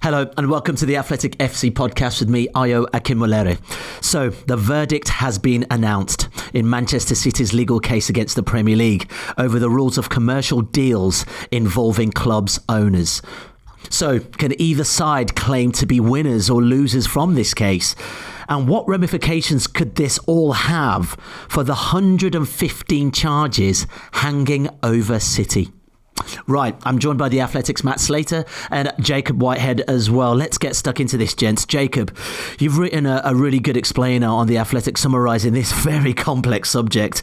Hello and welcome to the Athletic FC podcast with me, Ayo Akinwolere. So, the verdict has been announced in Manchester City's legal case against the Premier League over the rules of commercial deals involving clubs' owners. So, can either side claim to be winners or losers from this case? And what ramifications could this all have for the 115 charges hanging over City? Right, I'm joined by the Athletic's Matt Slater and Jacob Whitehead as well. Let's get stuck into this, gents. Jacob, you've written a really good explainer on the Athletic summarising this very complex subject.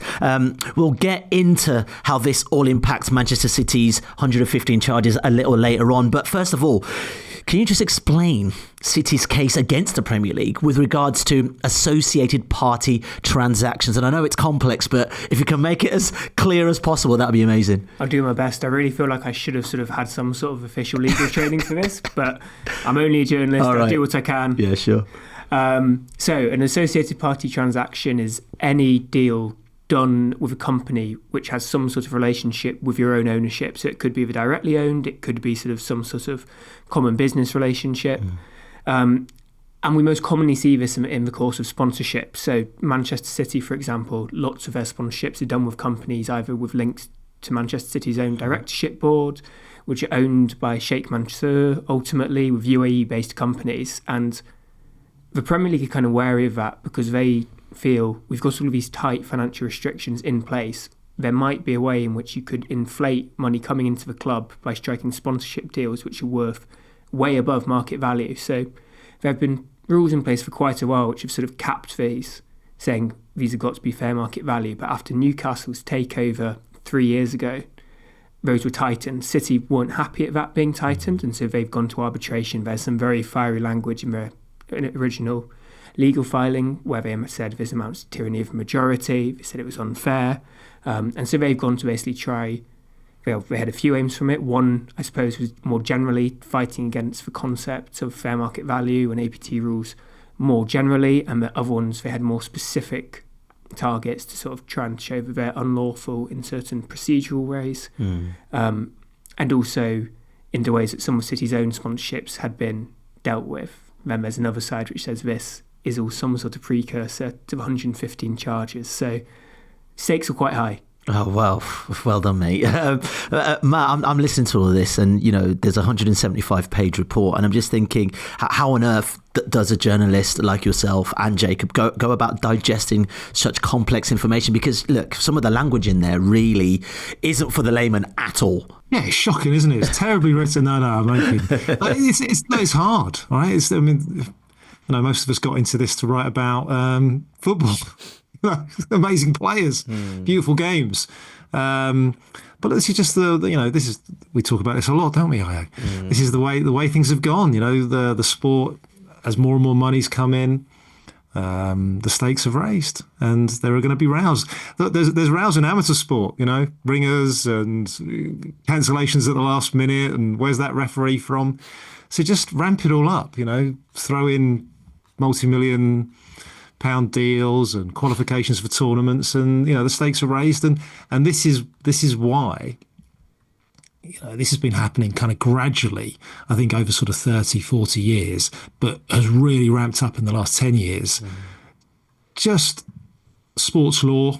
We'll get into how this all impacts Manchester City's 115 charges a little later on. But first of all, can you just explain City's case against the Premier League with regards to associated party transactions? And I know it's complex, but if you can make it as clear as possible, that would be amazing. I'll do my best. I really feel like I should have sort of had some sort of official legal training for this, but I'm only a journalist. Right. I do what I can. Yeah, sure. So an associated party transaction is any deal done with a company which has some sort of relationship with your own ownership. So it could be either directly owned, it could be sort of some sort of common business relationship. And we most commonly see this in the course of sponsorship. So Manchester City, for example, lots of their sponsorships are done with companies either with links to Manchester City's own directorship board, which are owned by Sheikh Mansour, ultimately with UAE-based companies. And the Premier League are kind of wary of that because they feel we've got all of these tight financial restrictions in place. There might be a way in which you could inflate money coming into the club by striking sponsorship deals which are worth way above market value. So there have been rules in place for quite a while which have sort of capped these, saying these have got to be fair market value. But after Newcastle's takeover 3 years ago, those were tightened. City weren't happy at that being tightened, and so they've gone to arbitration. There's some very fiery language in their original legal filing where they said this amounts to tyranny of the majority. They said it was unfair, and so they've gone to basically try. They had a few aims from it. One, I suppose, was more generally fighting against the concept of fair market value and APT rules more generally, and the other ones they had more specific targets to sort of try and show that they're unlawful in certain procedural ways, and also in the ways that some of City's own sponsorships had been dealt with. Then there's another side which says this is all some sort of precursor to the 115 charges. So stakes are quite high. Oh, well done, mate. Matt, I'm listening to all of this and, you know, there's a 175-page report and I'm just thinking, how on earth does a journalist like yourself and Jacob go about digesting such complex information? Because, look, some of the language in there really isn't for the layman at all. Yeah, it's shocking, isn't it? It's terribly written. No, I'm joking. It's hard, right? Most of us got into this to write about football. Amazing players, beautiful games. But this is just we talk about this a lot, don't we, Io? This is the way things have gone. You know, the sport, as more and more money's come in, the stakes have raised, and there are going to be rows. There's rows in amateur sport, you know, ringers and cancellations at the last minute, and where's that referee from? So just ramp it all up, you know, throw in multi-million pound deals and qualifications for tournaments, and you know the stakes are raised, and this is why, you know, this has been happening kind of gradually, I think over sort of 30-40 years, but has really ramped up in the last 10 years. Just sports law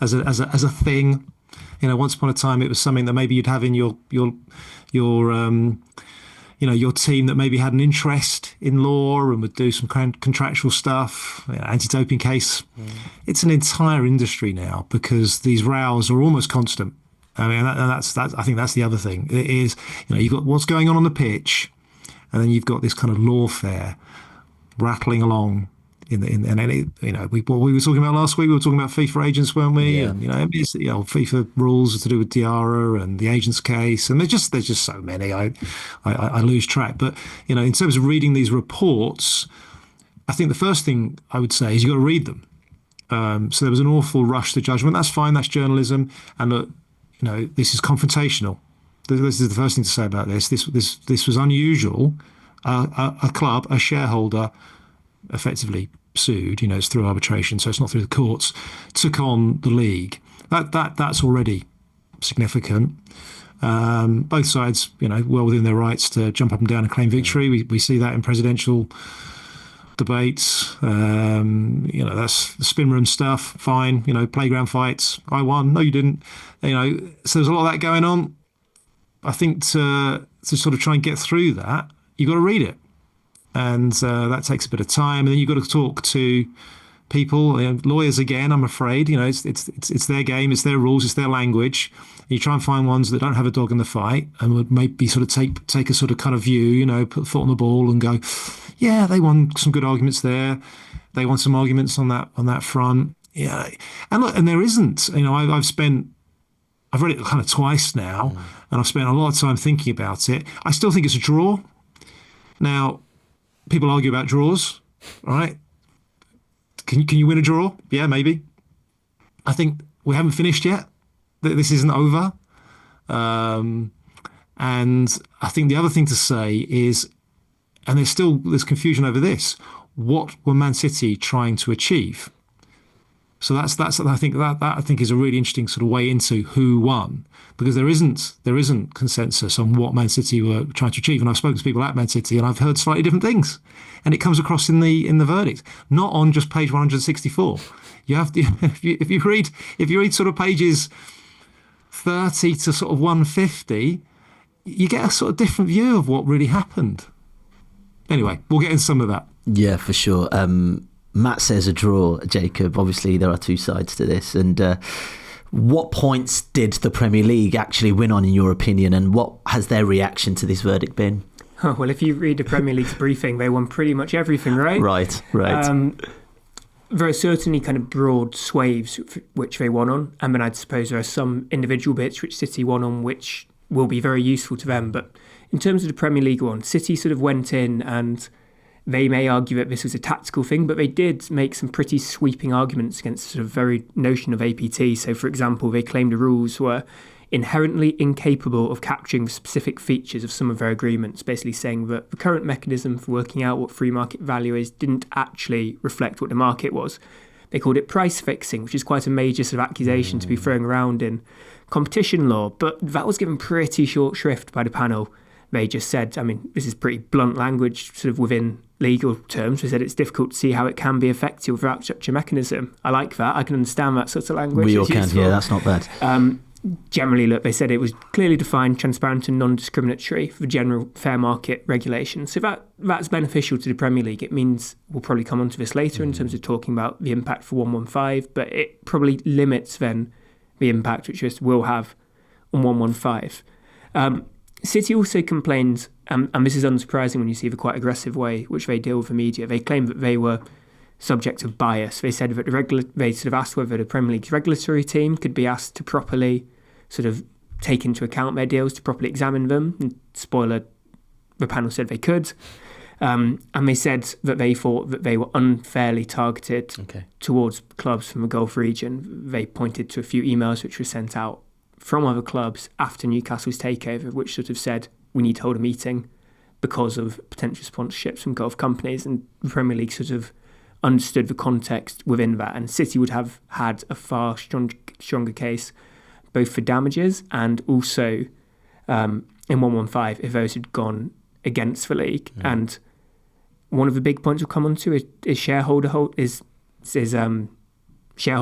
as a thing, you know, once upon a time it was something that maybe you'd have in your your team that maybe had an interest in law and would do some contractual stuff, anti-doping case. It's an entire industry now because these rows are almost constant. I mean, that's I think that's the other thing. It is, you know, you've got what's going on the pitch, and then you've got this kind of lawfare rattling along. What we were talking about last week, we were talking about FIFA agents, weren't we? Yeah. And FIFA rules to do with Diarra and the agents case, and there's just so many. I lose track. But you know, in terms of reading these reports, I think the first thing I would say is you've got to read them. So there was an awful rush to judgment. That's fine. That's journalism, and you know, this is confrontational. This is the first thing to say about this. This was unusual. A club, a shareholder, effectively sued, you know, it's through arbitration, so it's not through the courts, took on the league. That's already significant. Both sides, well within their rights to jump up and down and claim victory. We see that in presidential debates. That's the spin room stuff. Fine. Playground fights. I won. No, you didn't. So there's a lot of that going on. I think to sort of try and get through that, you've got to read it. And that takes a bit of time. And then you've got to talk to people, lawyers again, I'm afraid. It's their game, it's their rules, it's their language. You try and find ones that don't have a dog in the fight and would maybe sort of take a sort of kind of view, put the foot on the ball and go, yeah, they won some good arguments there. They won some arguments on that front. Yeah. And look, and there isn't, I've read it kind of twice now, and I've spent a lot of time thinking about it. I still think it's a draw. Now, people argue about draws, right? Can you win a draw? Yeah, maybe. I think we haven't finished yet. This isn't over. And I think the other thing to say is, and there's confusion over this, what were Man City trying to achieve? So that's I think is a really interesting sort of way into who won, because there isn't consensus on what Man City were trying to achieve. And I've spoken to people at Man City and I've heard slightly different things, and it comes across in the verdict, not on just page 164. You have to, if you read sort of pages 30 to sort of 150, you get a sort of different view of what really happened. Anyway, we'll get into some of that. Yeah, for sure. Matt says a draw, Jacob. Obviously, there are two sides to this. And what points did the Premier League actually win on, in your opinion? And what has their reaction to this verdict been? Oh, well, if you read the Premier League's briefing, they won pretty much everything, right? Right. There are certainly kind of broad swathes which they won on. And then I'd suppose there are some individual bits which City won on which will be very useful to them. But in terms of the Premier League one, City sort of went in and they may argue that this was a tactical thing, but they did make some pretty sweeping arguments against the sort of very notion of APT. So, for example, they claimed the rules were inherently incapable of capturing specific features of some of their agreements, basically saying that the current mechanism for working out what free market value is didn't actually reflect what the market was. They called it price fixing, which is quite a major sort of accusation to be thrown around in competition law, but that was given pretty short shrift by the panel. They just said, this is pretty blunt language sort of within legal terms. They said it's difficult to see how it can be effective without such a mechanism. I like that. I can understand that sort of language. We all can, yeah, that's not bad. Generally, look, they said it was clearly defined, transparent and non-discriminatory for general fair market regulation. So that's beneficial to the Premier League. It means, we'll probably come onto this later in terms of talking about the impact for 115, but it probably limits then the impact which this will have on 115. City also complained, and this is unsurprising when you see the quite aggressive way which they deal with the media. They claimed that they were subject to bias. They said that they sort of asked whether the Premier League's regulatory team could be asked to properly sort of take into account their deals, to properly examine them. And spoiler, the panel said they could. And they said that they thought that they were unfairly targeted towards clubs from the Gulf region. They pointed to a few emails which were sent out from other clubs after Newcastle's takeover, which sort of said, we need to hold a meeting because of potential sponsorships from Gulf companies. And the Premier League sort of understood the context within that. And City would have had a far stronger case, both for damages and also in 115 if those had gone against the league. Yeah. And one of the big points we'll come on to is shareholder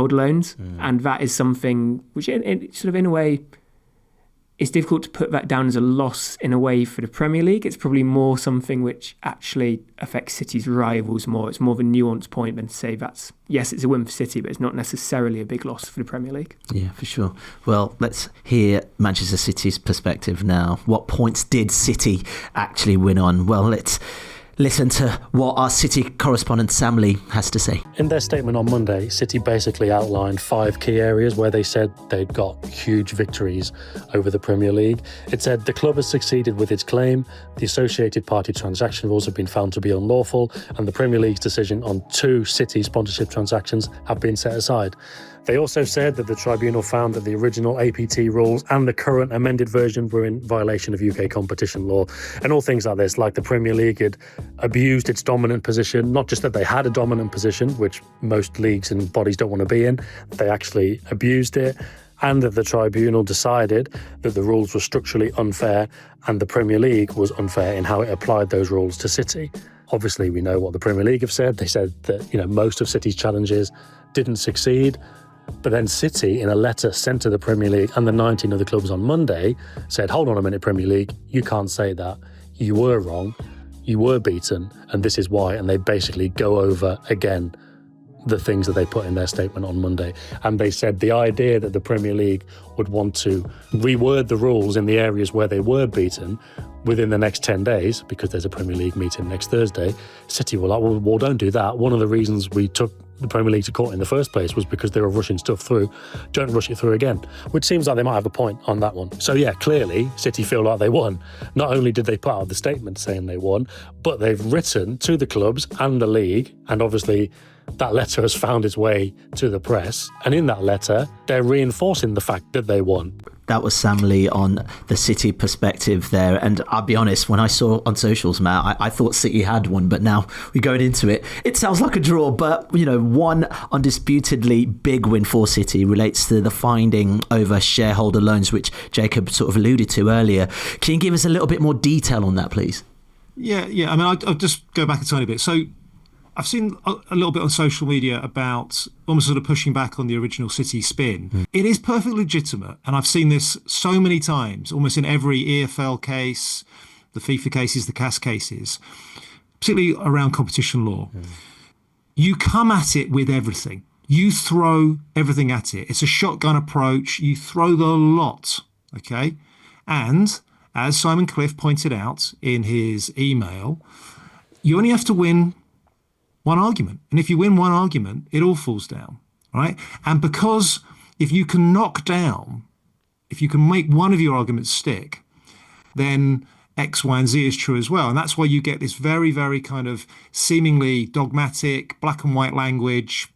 loans, and that is something which sort of in a way it's difficult to put that down as a loss in a way for the Premier League. It's probably more something which actually affects City's rivals more. It's more of a nuanced point than to say yes, it's a win for City, but it's not necessarily a big loss for the Premier League. Yeah, for sure. Well, let's hear Manchester City's perspective now. What points did City actually win on? Well, let's listen to what our City correspondent Sam Lee has to say. In their statement on Monday, City basically outlined 5 key areas where they said they'd got huge victories over the Premier League. It said the club has succeeded with its claim, the associated party transaction rules have been found to be unlawful, and the Premier League's decision on 2 City sponsorship transactions have been set aside. They also said that the tribunal found that the original APT rules and the current amended version were in violation of UK competition law, and all things like this, like the Premier League had abused its dominant position, not just that they had a dominant position, which most leagues and bodies don't want to be in, they actually abused it, and that the tribunal decided that the rules were structurally unfair and the Premier League was unfair in how it applied those rules to City. Obviously, we know what the Premier League have said. They said that, most of City's challenges didn't succeed. But then City, in a letter sent to the Premier League and the 19 other clubs on Monday, said, hold on a minute, Premier League, you can't say that. You were wrong. You were beaten, and this is why. And they basically go over again the things that they put in their statement on Monday. And they said the idea that the Premier League would want to reword the rules in the areas where they were beaten within the next 10 days, because there's a Premier League meeting next Thursday, City were like, well, don't do that. One of the reasons we took the Premier League to court in the first place was because they were rushing stuff through. Don't rush it through again, which seems like they might have a point on that one. So yeah, clearly City feel like they won. Not only did they put out the statement saying they won, but they've written to the clubs and the league, and obviously that letter has found its way to the press. And in that letter, they're reinforcing the fact that they won. That was Sam Lee on the City perspective there. And I'll be honest, when I saw on socials, Matt, I thought City had won, but now we're going into it. It sounds like a draw, but, one undisputedly big win for City relates to the finding over shareholder loans, which Jacob sort of alluded to earlier. Can you give us a little bit more detail on that, please? Yeah. I mean, I'll just go back a tiny bit. So I've seen a little bit on social media about almost sort of pushing back on the original City spin. It is perfectly legitimate, and I've seen this so many times, almost in every EFL case, the FIFA cases, the CAS cases, particularly around competition law. You come at it with everything. You throw everything at it. It's a shotgun approach. You throw the lot, okay? And as Simon Cliff pointed out in his email, you only have to win one argument. And if you win one argument, it all falls down, right? And because if you can make one of your arguments stick, then X, Y, and Z is true as well. And that's why you get this very, very kind of seemingly dogmatic, black and white language,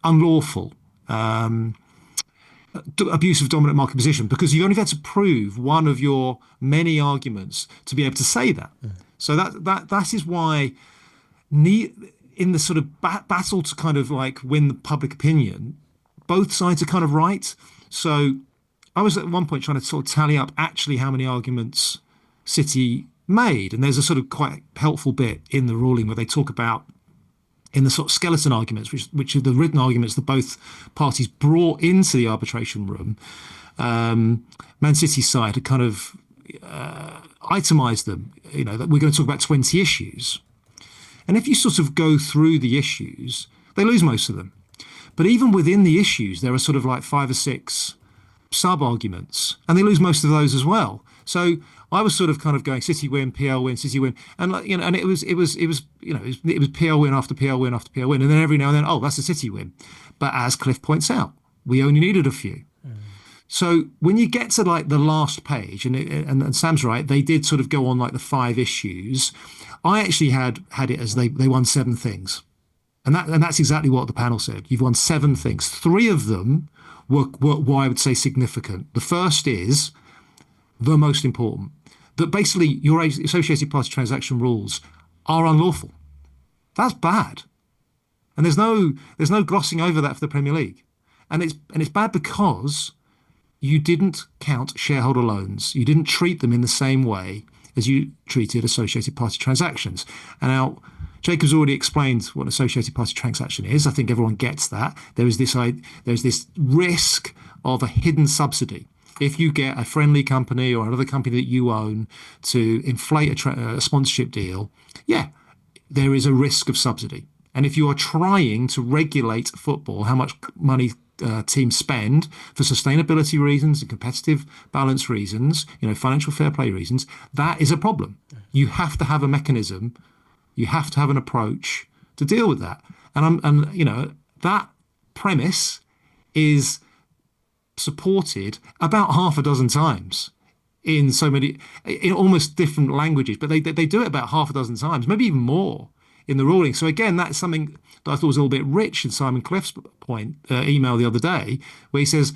unlawful, abuse of dominant market position, because you only had to prove one of your many arguments to be able to say that. So that is why in the sort of battle to kind of like win the public opinion, both sides are kind of right. So I was at one point trying to sort of tally up actually how many arguments City made. And there's a sort of quite helpful bit in the ruling where they talk about in the sort of skeleton arguments, which are the written arguments that both parties brought into the arbitration room. Man City's side had kind of itemised them, that we're going to talk about 20 issues. And if you sort of go through the issues, they lose most of them. But even within the issues, there are sort of like 5 or 6 sub-arguments, and they lose most of those as well. So I was sort of kind of going City win, PL win, City win, and and it was PL win after PL win after PL win, and then every now and then, that's a City win. But as Cliff points out, we only needed a few. So when you get to like the last page, and Sam's right, they did sort of go on like the 5 issues. I actually had it as they won 7 things, and that's exactly what the panel said. You've won 7 things. 3 of them were I would say significant. The first is the most important, that basically your associated party transaction rules are unlawful. That's bad, and there's no glossing over that for the Premier League, and it's bad because you didn't count shareholder loans. You didn't treat them in the same way as you treated associated party transactions. And now, Jacob's already explained what an associated party transaction is. I think everyone gets that. There's this risk of a hidden subsidy. If you get a friendly company or another company that you own to inflate a sponsorship deal, there is a risk of subsidy. And if you are trying to regulate football, how much money teams spend for sustainability reasons and competitive balance reasons, financial fair play reasons, that is a problem. You have to have a mechanism, you have to have an approach to deal with that. And that premise is supported about half a dozen times in almost different languages, but they do it about half a dozen times, maybe even more in the ruling. So again, that's something that I thought was a little bit rich in Simon Cliff's email the other day, where he says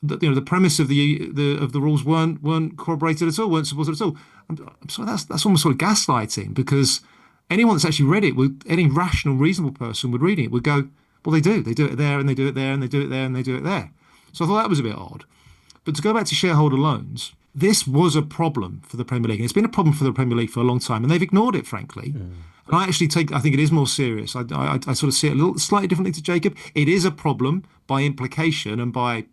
that the premise of the rules weren't corroborated at all, weren't supported at all. I'm sorry, that's almost sort of gaslighting, because anyone that's actually read it, any rational, reasonable person would read it would go, well, they do it there, and they do it there, and they do it there, and they do it there. So I thought that was a bit odd. But to go back to shareholder loans, this was a problem for the Premier League. And it's been a problem for the Premier League for a long time, and they've ignored it, frankly. And I think it is more serious. I sort of see it a little slightly differently to Jacob. It is a problem by implication and by,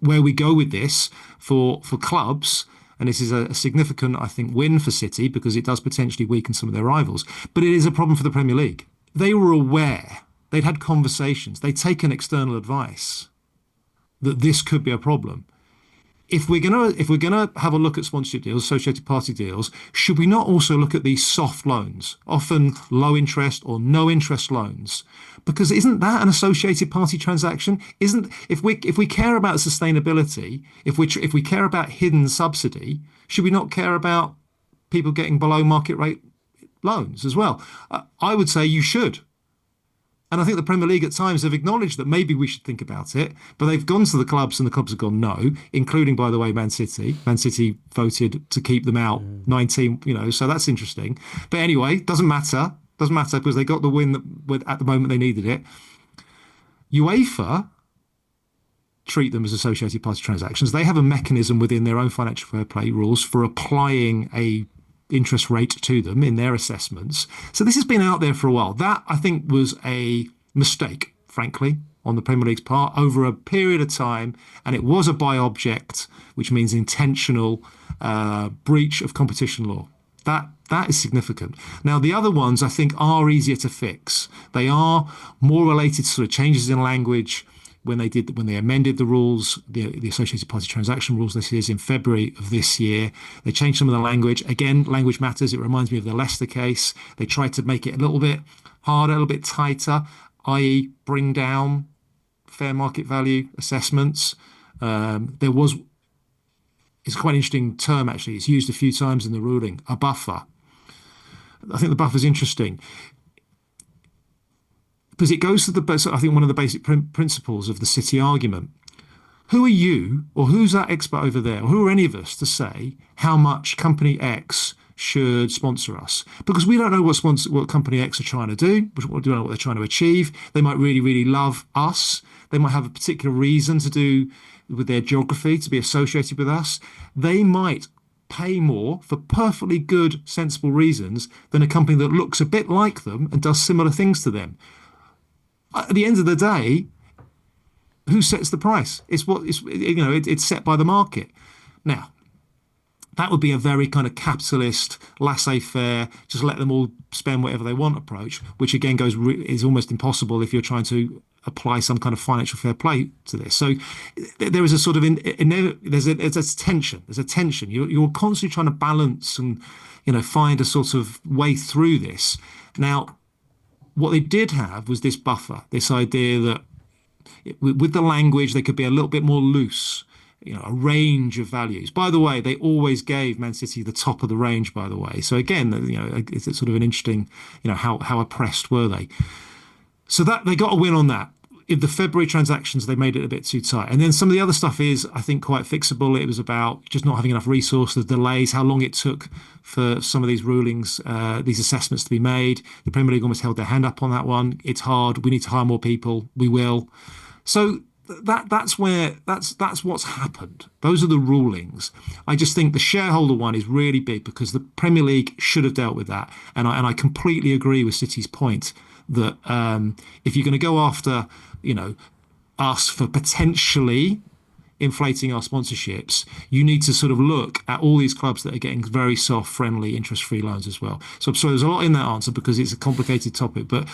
where we go with this for clubs. And this is a significant, I think, win for City because it does potentially weaken some of their rivals. But it is a problem for the Premier League. They were aware. They'd had conversations. They'd taken external advice that this could be a problem. If we're gonna have a look at sponsorship deals, associated party deals, should we not also look at these soft loans, often low interest or no interest loans? Because isn't that an associated party transaction? If we care about sustainability, if we care about hidden subsidy, should we not care about people getting below market rate loans as well? I would say you should. And I think the Premier League at times have acknowledged that maybe we should think about it, but they've gone to the clubs and the clubs have gone no, including, by the way, Man City. Man City voted to keep them out 19, so that's interesting. But anyway, doesn't matter because they got the win at the moment they needed it. UEFA treat them as associated party transactions. They have a mechanism within their own financial fair play rules for applying a interest rate to them in their assessments. So this has been out there for a while. That, I think, was a mistake, frankly, on the Premier League's part over a period of time. And it was a by object, which means intentional breach of competition law. That is significant. Now, the other ones, I think, are easier to fix. They are more related to sort of changes in language when they amended the rules, the associated party transaction rules, this is in February of this year. They changed some of the language. Again, language matters. It reminds me of the Leicester case. They tried to make it a little bit harder, a little bit tighter, i.e. bring down fair market value assessments. It's quite an interesting term, actually. It's used a few times in the ruling, a buffer. I think the buffer is interesting, because it goes to I think one of the basic principles of the City argument. Who are you, or who's that expert over there, or who are any of us to say how much Company X should sponsor us? Because we don't know what Company X are trying to do. We don't know what they're trying to achieve. They might really, really love us. They might have a particular reason to do with their geography to be associated with us. They might pay more for perfectly good, sensible reasons than a company that looks a bit like them and does similar things to them. At the end of the day, who sets the price? It's set by the market. Now, that would be a very kind of capitalist, laissez-faire, just let them all spend whatever they want approach, which again is almost impossible if you're trying to apply some kind of financial fair play to this. So there is a sort of there's a tension. There's a tension. You're constantly trying to balance and find a sort of way through this. Now, what they did have was this buffer, this idea that with the language, they could be a little bit more loose, a range of values. By the way, they always gave Man City the top of the range, by the way. So again, it's sort of an interesting, how oppressed were they? So that they got a win on that. In the February transactions, they made it a bit too tight. And then some of the other stuff is, I think, quite fixable. It was about just not having enough resources, delays, how long it took for some of these rulings, these assessments to be made. The Premier League almost held their hand up on that one. It's hard. We need to hire more people. We will. So that's what's happened. Those are the rulings. I just think the shareholder one is really big because the Premier League should have dealt with that. And I completely agree with City's point that if you're going to go after us for potentially inflating our sponsorships, you need to sort of look at all these clubs that are getting very soft, friendly, interest-free loans as well. So I'm sorry, there's a lot in that answer because it's a complicated topic, but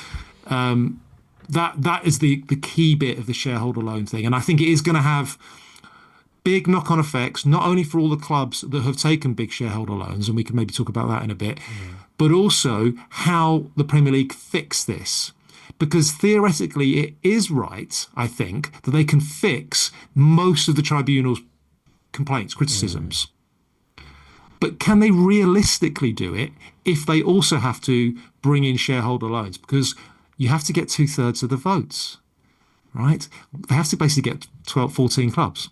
that is the key bit of the shareholder loan thing. And I think it is going to have big knock-on effects, not only for all the clubs that have taken big shareholder loans, and we can maybe talk about that in a bit, but also how the Premier League fix this. Because theoretically, it is right, I think, that they can fix most of the tribunal's complaints, criticisms. But can they realistically do it if they also have to bring in shareholder loans? Because you have to get 2/3 of the votes, right? They have to basically get 12, 14 clubs.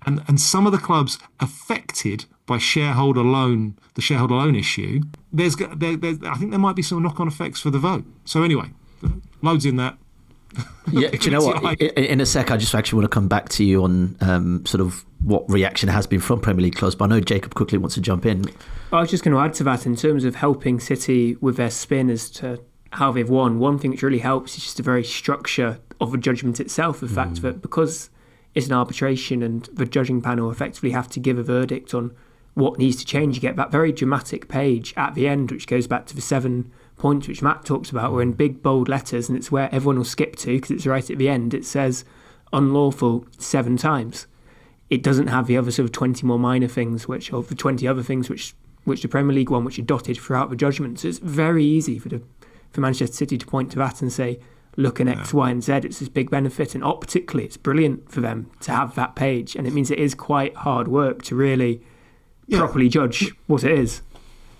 And some of the clubs affected by the shareholder loan issue, I think there might be some knock-on effects for the vote. So anyway, loads in that. Yeah, do you know what? In a sec, I just actually want to come back to you on sort of what reaction has been from Premier League clubs, but I know Jacob quickly wants to jump in. I was just going to add to that in terms of helping City with their spin as to how they've won. One thing which really helps is just the very structure of the judgment itself, the fact that because it's an arbitration and the judging panel effectively have to give a verdict on what needs to change, you get that very dramatic page at the end, which goes back to the 7 points which Matt talks about, were in big bold letters, and it's where everyone will skip to because it's right at the end. It says unlawful 7 times. It doesn't have the other sort of 20 more minor things, or the 20 other things which the Premier League won, which are dotted throughout the judgment. So it's very easy for Manchester City to point to that and say, look at X, Y and Z, it's this big benefit, and optically it's brilliant for them to have that page, and it means it is quite hard work to really properly judge what it is.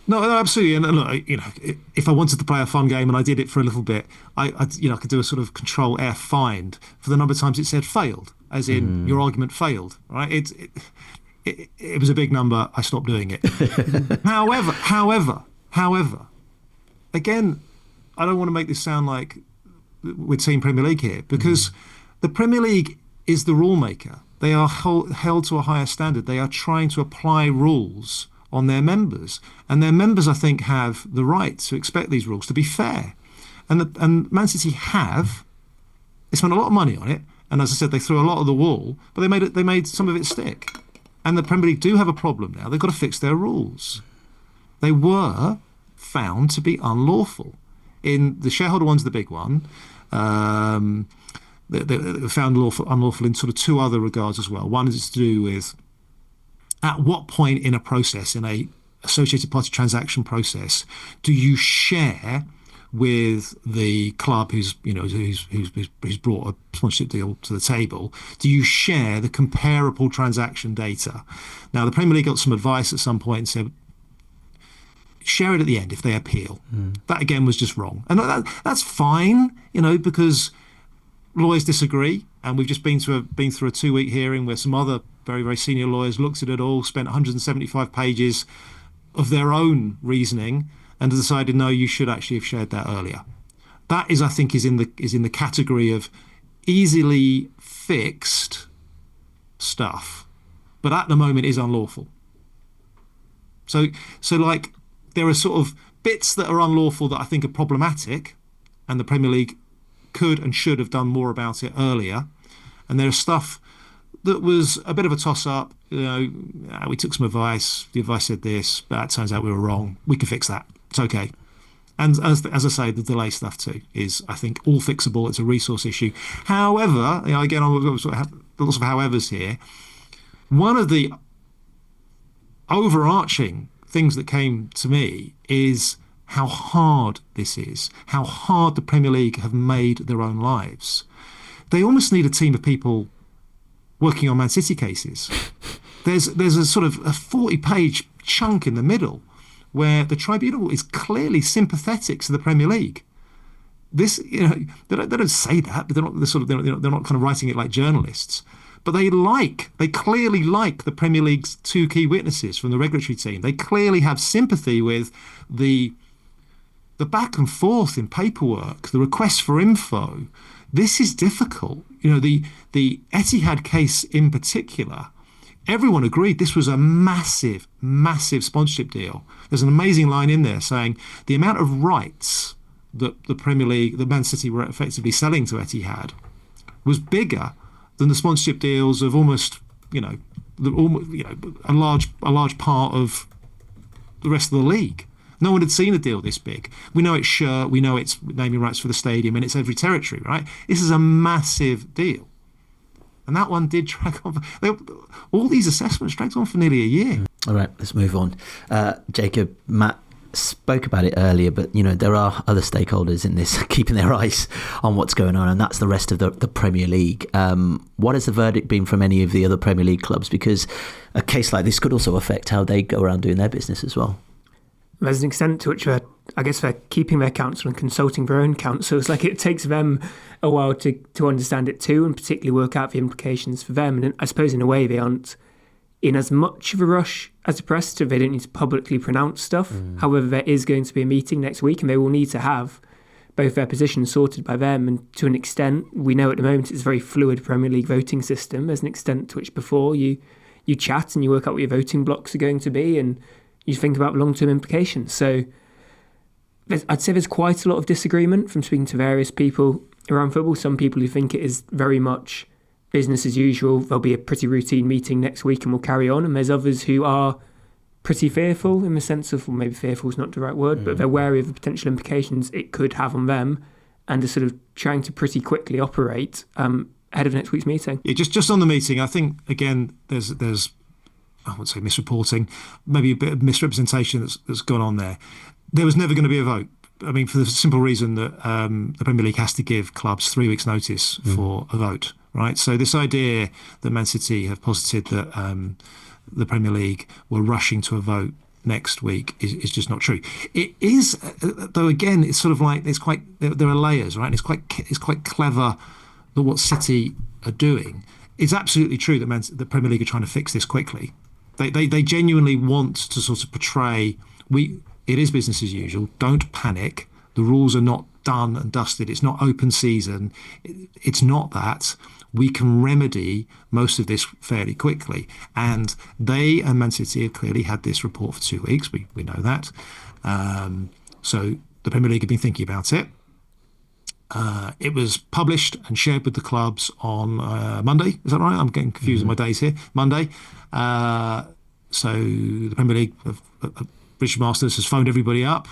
No, absolutely. And look, if I wanted to play a fun game, and I did it for a little bit, I could do a sort of Control F find for the number of times it said failed, as in your argument failed. Right? It was a big number. I stopped doing it. However, again, I don't want to make this sound like we're Team Premier League here, because the Premier League is the rule maker. They are held to a higher standard. They are trying to apply rules on their members, and their members, I think, have the right to expect these rules to be fair. And Man City they spent a lot of money on it, and as I said, they threw a lot at the wall, but they made some of it stick. And the Premier League do have a problem now. They've got to fix their rules. They were found to be unlawful. In the shareholder one's the big one. They were found unlawful in sort of 2 other regards as well. One is to do with at what point in a process, in a associated party transaction process, do you share with the club who's brought a sponsorship deal to the table? Do you share the comparable transaction data? Now, the Premier League got some advice at some point and said, share it at the end if they appeal. That again was just wrong, and that's fine, because lawyers disagree, and we've just been through a 2-week hearing where some other very, very senior lawyers looked at it all, spent 175 pages of their own reasoning, and decided no, you should actually have shared that earlier. That is, I think, is in the category of easily fixed stuff, but at the moment is unlawful. So like, there are sort of bits that are unlawful that I think are problematic, and the Premier League could and should have done more about it earlier. And there's stuff that was a bit of a toss-up. We took some advice. The advice said this, but it turns out we were wrong. We can fix that. It's okay. And as I say, the delay stuff too is, I think, all fixable. It's a resource issue. However, again, lots of howevers here. One of the overarching things that came to me is how hard this is, how hard the Premier League have made their own lives. They almost need a team of people working on Man City cases. There's a sort of a 40-page chunk in the middle where the tribunal is clearly sympathetic to the Premier League. This, they don't say that, but they're not kind of writing it like journalists. But they clearly like the Premier League's 2 key witnesses from the regulatory team. They clearly have sympathy with the back and forth in paperwork, the requests for info. This is difficult. The Etihad case in particular, everyone agreed this was a massive, massive sponsorship deal. There's an amazing line in there saying the amount of rights that the Premier League, that Man City were effectively selling to Etihad was bigger than the sponsorship deals of almost, a large part of the rest of the league. No one had seen a deal this big. We know it's shirt, we know it's naming rights for the stadium, and it's every territory, right? This is a massive deal. And that one did drag on. All these assessments dragged on for nearly a year. All right, let's move on. Jacob, Matt spoke about it earlier, but there are other stakeholders in this keeping their eyes on what's going on, and that's the rest of the Premier League. What has the verdict been from any of the other Premier League clubs? Because a case like this could also affect how they go around doing their business as well. There's an extent to which they're keeping their counsel and consulting their own counsels. Like, it takes them a while to understand it too, and particularly work out the implications for them. And I suppose in a way they aren't in as much of a rush as the press, so they don't need to publicly pronounce stuff. However, there is going to be a meeting next week, and they will need to have both their positions sorted by them, and to an extent, we know at the moment it's a very fluid Premier League voting system. There's an extent to which before you chat and you work out what your voting blocks are going to be, and you think about long-term implications. So I'd say there's quite a lot of disagreement from speaking to various people around football. Some people who think it is very much business as usual. There'll be a pretty routine meeting next week and we'll carry on. And there's others who are pretty fearful, in the sense of, well, maybe fearful is not the right word, but they're wary of the potential implications it could have on them, and are sort of trying to pretty quickly operate ahead of next week's meeting. Yeah, just on the meeting, I think, again, there's I wouldn't say misreporting, maybe a bit of misrepresentation that's gone on there. There was never going to be a vote. I mean, for the simple reason that the Premier League has to give clubs 3 weeks' notice for a vote, right? So this idea that Man City have posited that the Premier League were rushing to a vote next week is just not true. It is, though. Again, it's sort of like there are layers, right? And it's quite clever that what City are doing. It's absolutely true that the Premier League are trying to fix this quickly. They genuinely want to sort of portray it is business as usual. Don't panic. The rules are not done and dusted. It's not open season. It's not that. We can remedy most of this fairly quickly. And they and Man City have clearly had this report for 2 weeks. We know that. So the Premier League have been thinking about it. It was published and shared with the clubs on Monday. Is that right? I'm getting confused with my days here. Monday. So the Premier League, British Masters, has phoned everybody up.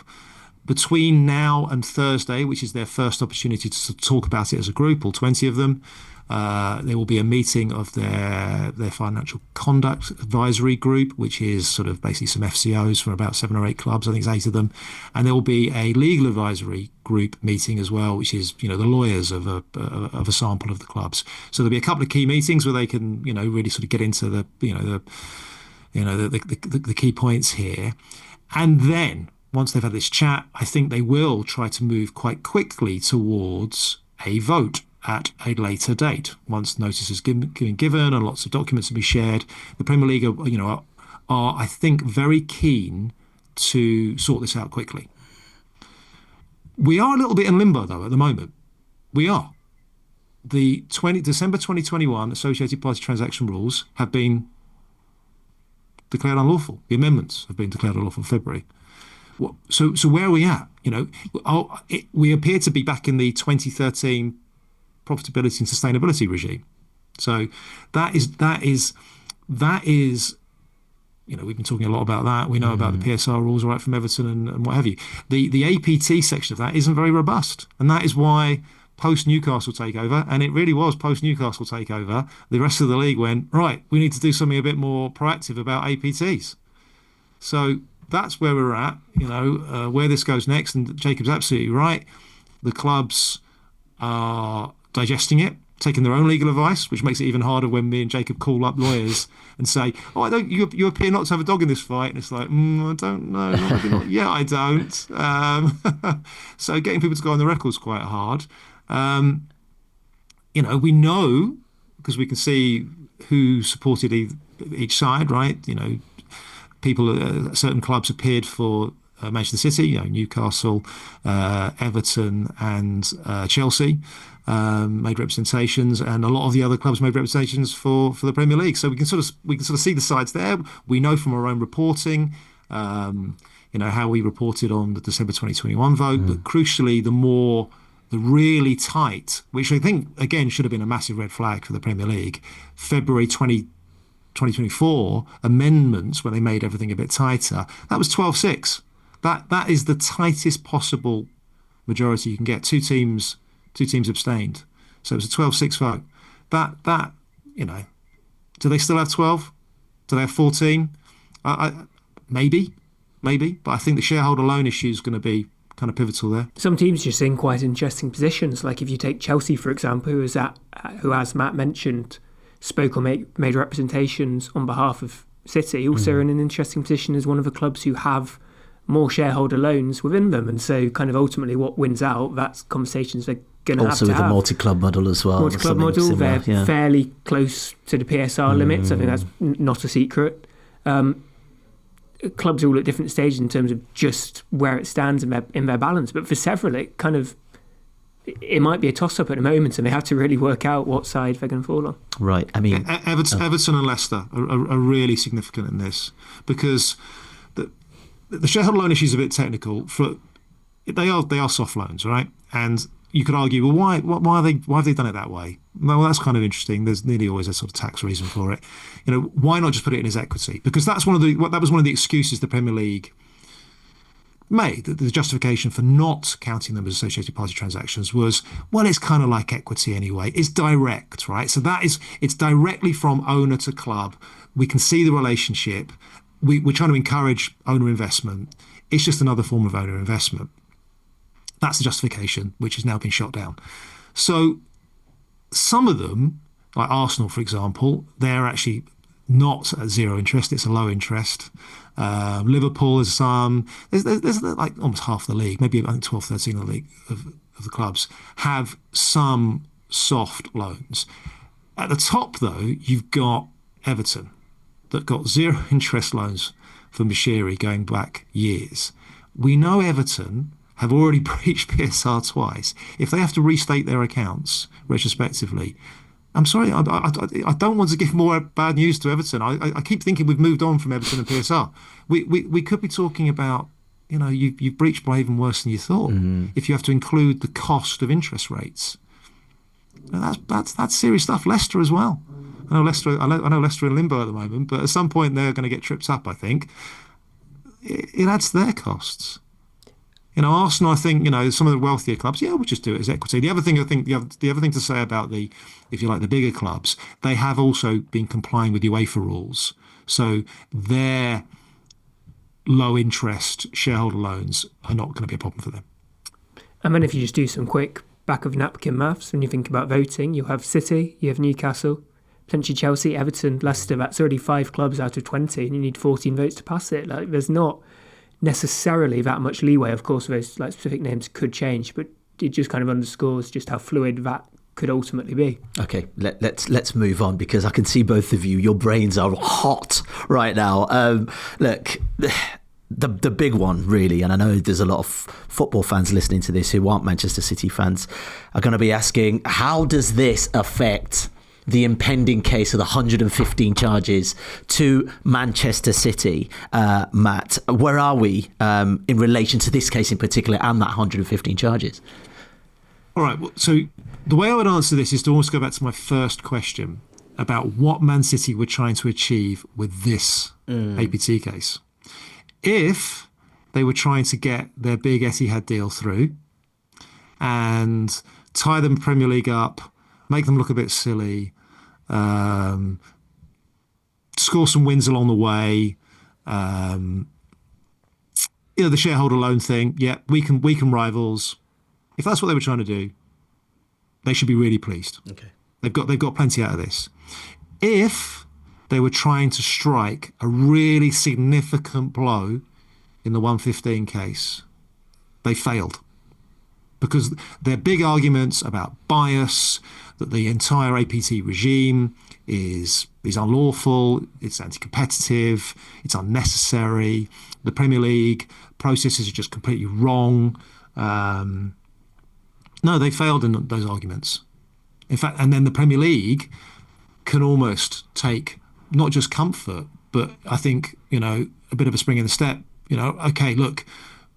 Between now and Thursday, which is their first opportunity to talk about it as a group, all 20 of them, there will be a meeting of their financial conduct advisory group, which is sort of basically some FCOs from about 7 or 8 clubs. I think it's 8 of them. And there will be a legal advisory group meeting as well, which is, the lawyers of a sample of the clubs. So there'll be a couple of key meetings where they can, really sort of get into the key points here. And then once they've had this chat, I think they will try to move quite quickly towards a vote at a later date. Once notice has been given and lots of documents will be shared, the Premier League are I think, very keen to sort this out quickly. We are a little bit in limbo, though, at the moment. We are. The December 2021 Associated Party Transaction Rules have been declared unlawful. The amendments have been declared unlawful in February. So where are we at? We appear to be back in the 2013 profitability and sustainability regime. So that is we've been talking a lot about that. We know about the PSR rules right from Everton and what have you. The APT section of that isn't very robust, and that is why post Newcastle takeover, and it really was post Newcastle takeover, the rest of the league went, right, we need to do something a bit more proactive about APTs. So that's where we're at, where this goes next. And Jacob's absolutely right. The clubs are digesting it, taking their own legal advice, which makes it even harder when me and Jacob call up lawyers and say, you appear not to have a dog in this fight. And it's like, I don't know. Not. Yeah, I don't. So getting people to go on the record is quite hard. We know, because we can see who supported each side, right? Certain clubs appeared for Manchester City, Newcastle, Everton, and Chelsea made representations, and a lot of the other clubs made representations for the Premier League. So we can sort of see the sides there. We know from our own reporting, how we reported on the December 2021 vote, but crucially, the really tight, which I think again should have been a massive red flag for the Premier League, February 2024 amendments, when they made everything a bit tighter, that was 12-6. That is the tightest possible majority you can get. Two teams abstained, so it was a 12-6 vote. That do they still have 12? Do they have 14? Maybe, but I think the shareholder loan issue is going to be kind of pivotal there. Some teams just in quite interesting positions. Like if you take Chelsea, for example, who, as Matt mentioned, spoke or made representations on behalf of City, also are in an interesting position as one of the clubs who have more shareholder loans within them. And so kind of ultimately what wins out, that's conversations they're going to have to have. Also with the multi-club model as well. Multi-club model, similar, they're fairly close to the PSR limits. I think that's not a secret. Clubs are all at different stages in terms of just where it stands in their balance. But for several, it kind of it might be a toss-up at the moment, and they have to really work out what side they're going to fall on. Right. I mean, Everton and Leicester are really significant in this, because the shareholder loan issue is a bit technical. They are soft loans, right? And you could argue, well, why have they done it that way? Well, that's kind of interesting. There's nearly always a sort of tax reason for it. Why not just put it in as equity? Because that was one of the excuses the Premier League made. The justification for not counting them as associated party transactions was, well, it's kind of like equity anyway. It's direct, right? So it's directly from owner to club. We can see the relationship. We're trying to encourage owner investment. It's just another form of owner investment. That's the justification, which has now been shot down. So some of them, like Arsenal, for example, they're actually not at zero interest. It's a low interest. Liverpool is some. There's like almost half the league, maybe I think 12, 13 of the league of the clubs have some soft loans. At the top, though, you've got Everton that got zero interest loans from Bashiri going back years. We know Everton have already breached PSR twice. If they have to restate their accounts retrospectively, I'm sorry, I don't want to give more bad news to Everton. I keep thinking we've moved on from Everton and PSR. We could be talking about, you've breached by even worse than you thought. If you have to include the cost of interest rates. Now that's serious stuff. Leicester as well. I know Leicester are in limbo at the moment, but at some point they're going to get tripped up, I think. It adds to their costs. Arsenal, I think, some of the wealthier clubs, we'll just do it as equity. The other thing the other thing to say about the bigger clubs, they have also been complying with UEFA rules. So their low interest shareholder loans are not going to be a problem for them. And then if you just do some quick back of napkin maths, when you think about voting, you'll have City, you have Newcastle, potentially Chelsea, Everton, Leicester. That's already 5 clubs out of 20, and you need 14 votes to pass it. Like, there's not necessarily that much leeway. Of course, those specific names could change, but it just kind of underscores just how fluid that could ultimately be. Okay, let's move on, because I can see both of you. Your brains are hot right now. Look, the big one really, and I know there's a lot of football fans listening to this who aren't Manchester City fans, are going to be asking, how does this affect the impending case of the 115 charges to Manchester City? Matt, where are we in relation to this case in particular and that 115 charges? All right, so the way I would answer this is to almost go back to my first question about what Man City were trying to achieve with this APT case. If they were trying to get their big Etihad deal through and tie the Premier League up, make them look a bit silly, score some wins along the way, the shareholder loan thing, we can rivals. If that's what they were trying to do, they should be really pleased. Okay. They've got plenty out of this. If they were trying to strike a really significant blow in the 115 case, they failed. Because their big arguments about bias, that the entire APT regime is unlawful, it's anti-competitive, it's unnecessary, the Premier League processes are just completely wrong. No, they failed in those arguments. In fact, and then the Premier League can almost take not just comfort, but I think, a bit of a spring in the step. Okay, look,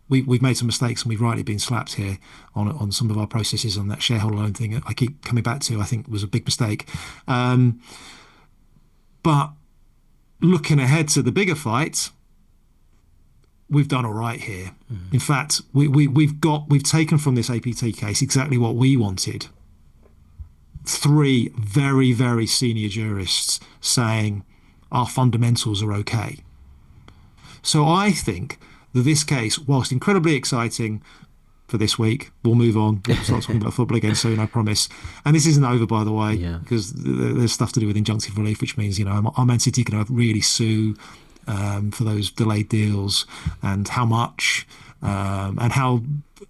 we've made some mistakes and we've rightly been slapped here on some of our processes on that shareholder loan thing. I keep coming back to, I think was a big mistake. But looking ahead to the bigger fight, we've done all right here. In fact, we've taken from this APT case exactly what we wanted. 3 very, very senior jurists saying our fundamentals are okay. So I think that this case, whilst incredibly exciting for this week, we'll move on. We'll start talking about football again soon, I promise. And this isn't over, by the way, because there's stuff to do with injunctive relief, which means, our Man City can really sue for those delayed deals, and how much, and how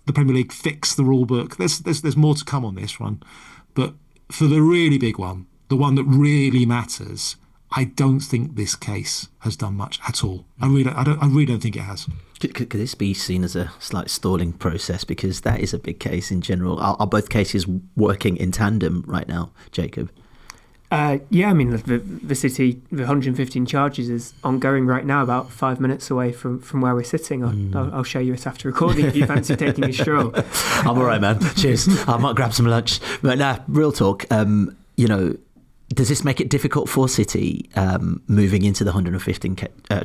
the Premier League fixed the rule book. There's more to come on this one. But for the really big one, the one that really matters, I don't think this case has done much at all. I really don't think it has. Could this be seen as a slight stalling process? Because that is a big case in general. Are both cases working in tandem right now, Jacob? Yeah, I mean, the City, the 115 charges is ongoing right now, about 5 minutes away from where we're sitting. I'll show you it after recording if you fancy taking a stroll. I'm all right, man. Cheers. I might grab some lunch. But real talk, does this make it difficult for City moving into the 115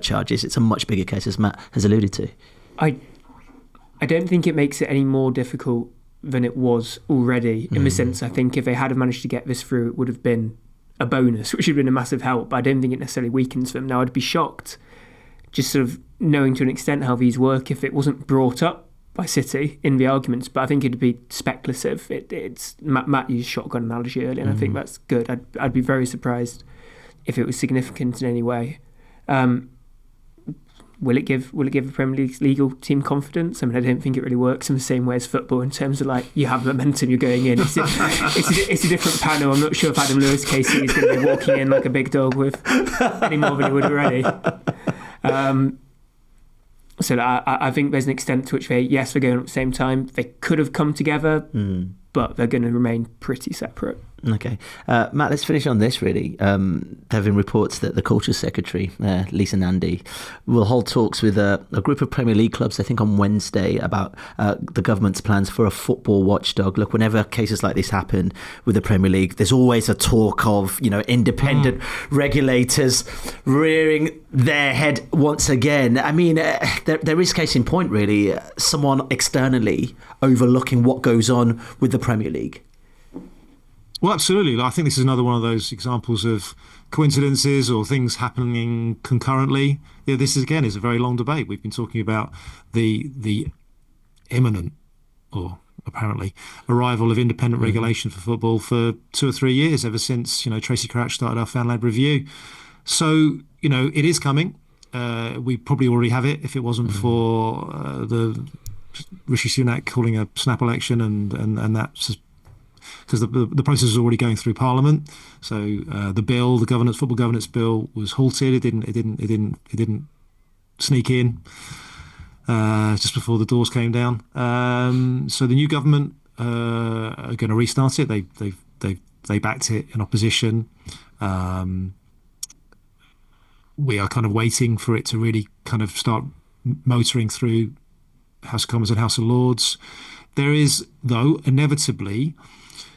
charges? It's a much bigger case, as Matt has alluded to. I don't think it makes it any more difficult than it was already, in the sense, I think if they had managed to get this through, it would have been a bonus, which would have been a massive help. But I don't think it necessarily weakens them. Now, I'd be shocked, just sort of knowing to an extent how these work, if it wasn't brought up by City in the arguments, but I think it'd be speculative. It's Matt used shotgun analogy earlier, and I think that's good. I'd be very surprised if it was significant in any way. Will it give the Premier League's legal team confidence? I mean, I don't think it really works in the same way as football in terms of like you have momentum, you're going in. It's a different panel. I'm not sure if Adam Lewis Casey is going to be walking in like a big dog with any more than he would already. So I think there's an extent to which they're going at the same time. They could have come together, but they're going to remain pretty separate. Okay. Matt, let's finish on this, really. There have been reports that the Culture Secretary, Lisa Nandy, will hold talks with a group of Premier League clubs, I think on Wednesday, about the government's plans for a football watchdog. Look, whenever cases like this happen with the Premier League, there's always a talk of, independent regulators rearing their head once again. I mean, there is case in point, really, someone externally overlooking what goes on with the Premier League. Well, absolutely. I think this is another one of those examples of coincidences or things happening concurrently. Yeah, this is a very long debate. We've been talking about the imminent, or apparently, arrival of independent regulation for football for 2 or 3 years, ever since Tracy Crouch started our fan-led review. So it is coming. We probably already have it if it wasn't for the Rishi Sunak calling a snap election and that's because the process was already going through Parliament. So the football governance bill was halted. It didn't sneak in just before the doors came down. So the new government are going to restart it. They backed it in opposition. We are kind of waiting for it to really kind of start motoring through House of Commons and House of Lords. There is, though, inevitably,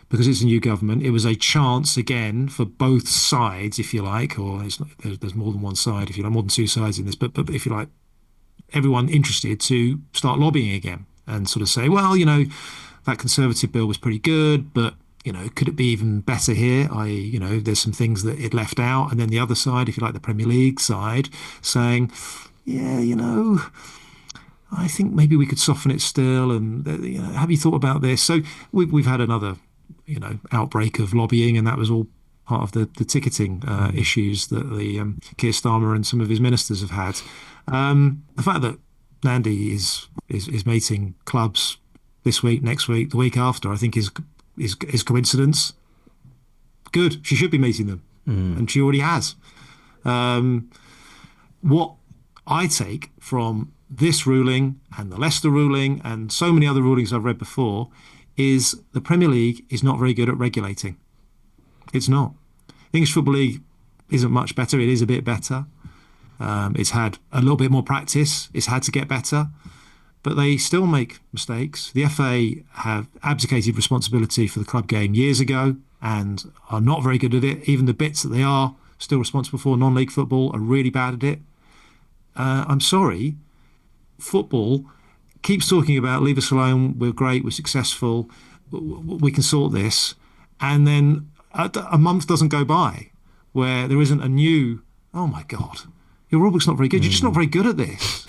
because it's a new government, it was a chance again for both sides, if you like, or there's more than one side, if you like, more than two sides in this, but if you like, everyone interested to start lobbying again and sort of say, well, that Conservative bill was pretty good, but could it be even better here? There's some things that it left out, and then the other side, if you like, the Premier League side, saying, yeah, I think maybe we could soften it still, and have you thought about this? So we've had another outbreak of lobbying, and that was all part of the ticketing issues that the Keir Starmer and some of his ministers have had. The fact that Nandy is meeting clubs this week, next week, the week after, I think is coincidence. Good, she should be meeting them, and she already has. What I take from this ruling and the Leicester ruling and so many other rulings I've read before is the Premier League is not very good at regulating. It's not. The English Football League isn't much better. It is a bit better. It's had a little bit more practice. It's had to get better. But they still make mistakes. The FA have abdicated responsibility for the club game years ago and are not very good at it. Even the bits that they are still responsible for, non-league football, are really bad at it. I'm sorry. Football keeps talking about leave us alone, we're great, we're successful, we can sort this, and then a month doesn't go by where there isn't a new, oh my God, your rulebook's not very good, you're just not very good at this.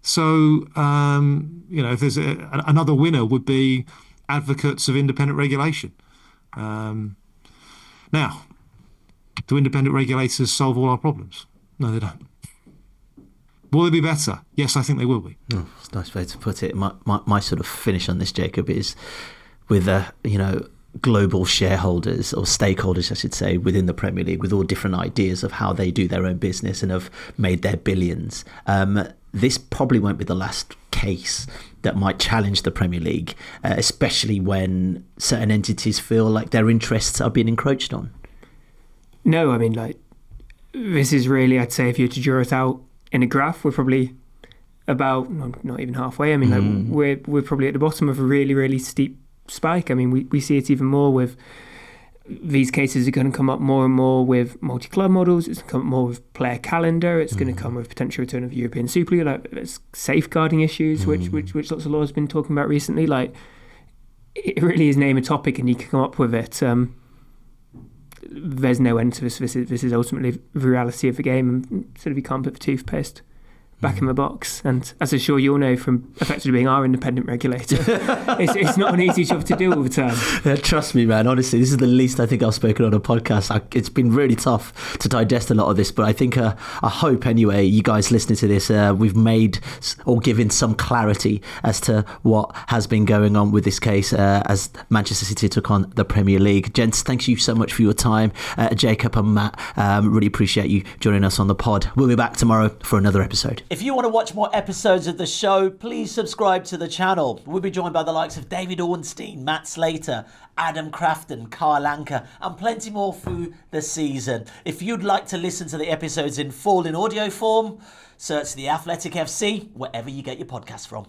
So, if there's another winner would be advocates of independent regulation. Now, do independent regulators solve all our problems? No, they don't. Will they be better? Yes, I think they will be. Oh, it's a nice way to put it. My sort of finish on this, Jacob, is with global shareholders or stakeholders, I should say, within the Premier League with all different ideas of how they do their own business and have made their billions. This probably won't be the last case that might challenge the Premier League, especially when certain entities feel like their interests are being encroached on. No, I mean, like, this is really, I'd say, if you were to draw it out in a graph, we're probably about, not even halfway. I mean, like, we're probably at the bottom of a really, really steep spike. I mean, we see it even more with these cases are going to come up more and more with multi-club models. It's going to come up more with player calendar. It's going to come with potential return of the European Super League. Like, there's safeguarding issues, which lots of lawyers have been talking about recently. Like, it really is name a topic and you can come up with it. There's no end to this. This is ultimately the reality of the game, and sort of you can't put the toothpaste back in the box. And as I'm sure you'll know from effectively being our independent regulator, it's not an easy job to do all the time. Yeah, trust me, man. Honestly, this is the least I think I've spoken on a podcast. It's been really tough to digest a lot of this, but I think I hope anyway, you guys listening to this, we've made or given some clarity as to what has been going on with this case as Manchester City took on the Premier League. Gents, thank you so much for your time. Jacob and Matt, really appreciate you joining us on the pod. We'll be back tomorrow for another episode. If you want to watch more episodes of the show, please subscribe to the channel. We'll be joined by the likes of David Ornstein, Matt Slater, Adam Crafton, Carl Anker, and plenty more through the season. If you'd like to listen to the episodes in full in audio form, search The Athletic FC wherever you get your podcasts from.